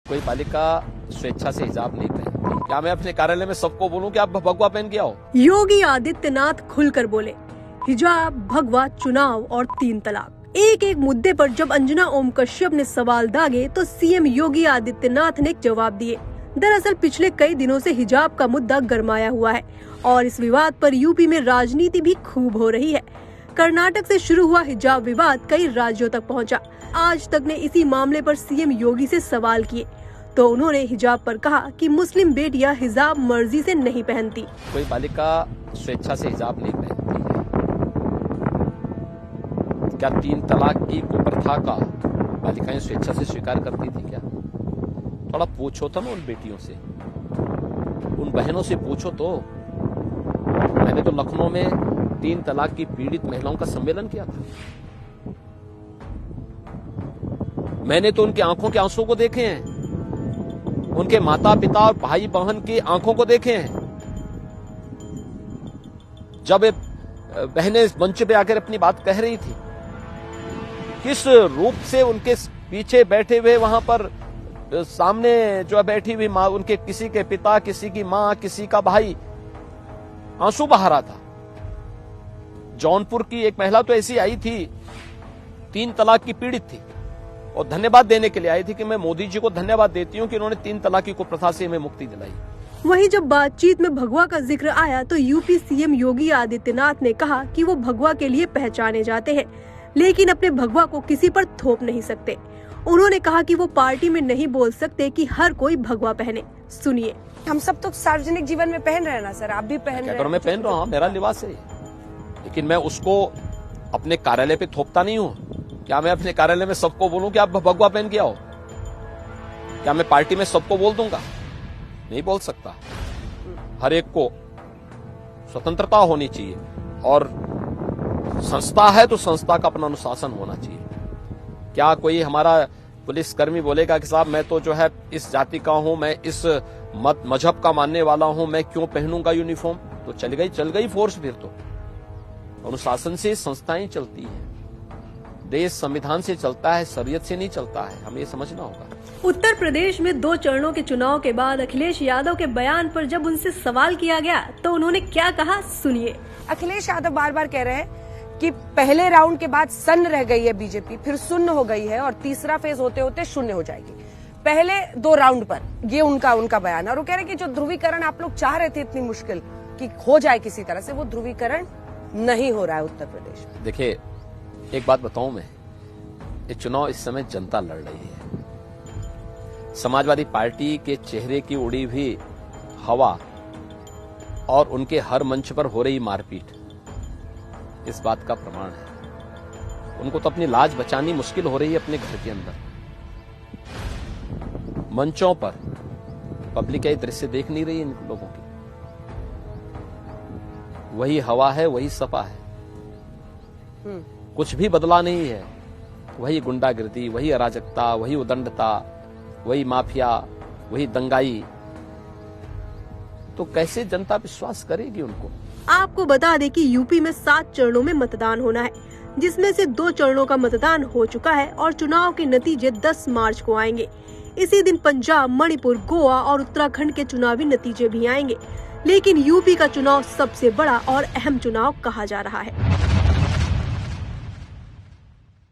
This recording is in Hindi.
कोई बालिका स्वेच्छा से हिजाब नहीं पहनती। क्या मैं अपने कार्यालय में सबको बोलूं कि आप भगवा पहन के आओ? योगी आदित्यनाथ खुलकर बोले, हिजाब, भगवा, चुनाव और 3 तलाक। एक एक मुद्दे पर जब अंजना ओम कश्यप ने सवाल दागे तो सीएम योगी आदित्यनाथ ने जवाब दिए। दरअसल पिछले कई दिनों से हिजाब का मुद्दा गरमाया हुआ है और इस विवाद पर यूपी में राजनीति भी खूब हो रही है। कर्नाटक से शुरू हुआ हिजाब विवाद कई राज्यों तक पहुंचा। आज तक ने इसी मामले पर सीएम योगी से सवाल किए तो उन्होंने हिजाब पर कहा कि मुस्लिम बेटियां हिजाब मर्जी से नहीं पहनती। कोई बालिका स्वेच्छा से हिजाब नहीं पहनती। क्या 3 तलाक की कुप्रथा का बालिकाएं स्वेच्छा से स्वीकार करती थी क्या? थोड़ा पूछो तो ना उन बेटियों से, उन बहनों से पूछो तो। मैंने तो लखनऊ में 3 तलाक की पीड़ित महिलाओं का सम्मेलन किया था। मैंने तो उनकी आंखों के आंसू को देखे हैं, उनके माता पिता और भाई बहन की आंखों को देखे हैं। जब बहनें मंच पे आकर अपनी बात कह रही थी, किस रूप से उनके पीछे बैठे हुए वहां पर सामने जो बैठी हुई मां, उनके किसी के पिता, किसी की मां, किसी का भाई आंसू बहा रहा था। जौनपुर की एक महिला तो ऐसी आई थी, 3 तलाक की पीड़ित थी और धन्यवाद देने के लिए आई थी कि मैं मोदी जी को धन्यवाद देती हूं कि उन्होंने 3 तलाक की कुप्रथा से हमें मुक्ति दिलाई। वहीं जब बातचीत में भगवा का जिक्र आया तो यूपी सीएम योगी आदित्यनाथ ने कहा कि वो भगवा के लिए पहचाने जाते हैं, लेकिन अपने भगवा को किसी पर थोप नहीं सकते। उन्होंने कहा कि वो पार्टी में नहीं बोल सकते कि हर कोई भगवा पहने। सुनिए, हम सब तो सार्वजनिक जीवन में पहन रहे हैं ना सर, आप भी पहन रहे हैं। मैं पहन रहा हूँ, मेरा लिबास है, लेकिन मैं उसको अपने कार्यालय पे थोपता नहीं हूँ। क्या मैं अपने कार्यालय में सबको बोलूं कि आप भगवा पहन के आओ? क्या मैं पार्टी में सबको बोल दूंगा? नहीं बोल सकता। हर एक को स्वतंत्रता होनी चाहिए और संस्था है तो संस्था का अपना अनुशासन होना चाहिए। क्या कोई हमारा पुलिसकर्मी बोलेगा कि साहब मैं तो जो है इस जाति का हूं, मैं इस मजहब का मानने वाला हूं, मैं क्यों पहनूंगा यूनिफॉर्म? तो चल गई फोर्स। फिर तो अनुशासन से संस्थाएं चलती हैं, देश संविधान से चलता है, शरीयत से नहीं चलता है। हमें ये समझना होगा। उत्तर प्रदेश में 2 चरणों के चुनाव के बाद अखिलेश यादव के बयान पर जब उनसे सवाल किया गया तो उन्होंने क्या कहा, सुनिए। अखिलेश यादव बार बार कह रहे हैं कि पहले राउंड के बाद सन्न रह गई है बीजेपी, फिर शून्य हो गई है और तीसरा फेज होते होते शून्य हो जाएगी। पहले 2 राउंड पर ये उनका बयान है और वो कह रहे हैं कि जो ध्रुवीकरण आप लोग चाह रहे थे इतनी मुश्किल कि हो जाए किसी तरह से, वो ध्रुवीकरण नहीं हो रहा है उत्तर प्रदेश में। देखिए, एक बात बताऊं मैं, ये चुनाव इस समय जनता लड़ रही है। समाजवादी पार्टी के चेहरे की उड़ी हुई हवा और उनके हर मंच पर हो रही मारपीट इस बात का प्रमाण है। उनको तो अपनी लाज बचानी मुश्किल हो रही है अपने घर के अंदर। मंचों पर पब्लिक ये दृश्य देख नहीं रही इन लोगों की। वही हवा है, वही सपा है, कुछ भी बदला नहीं है। वही गुंडागिर्दी, वही अराजकता, वही उदंडता, वही माफिया, वही दंगाई। तो कैसे जनता विश्वास करेगी उनको? आपको बता दें कि यूपी में 7 चरणों में मतदान होना है, जिसमें से 2 चरणों का मतदान हो चुका है और चुनाव के नतीजे 10 मार्च को आएंगे। इसी दिन पंजाब, मणिपुर, गोवा और उत्तराखंड के चुनावी नतीजे भी आएंगे, लेकिन यूपी का चुनाव सबसे बड़ा और अहम चुनाव कहा जा रहा है।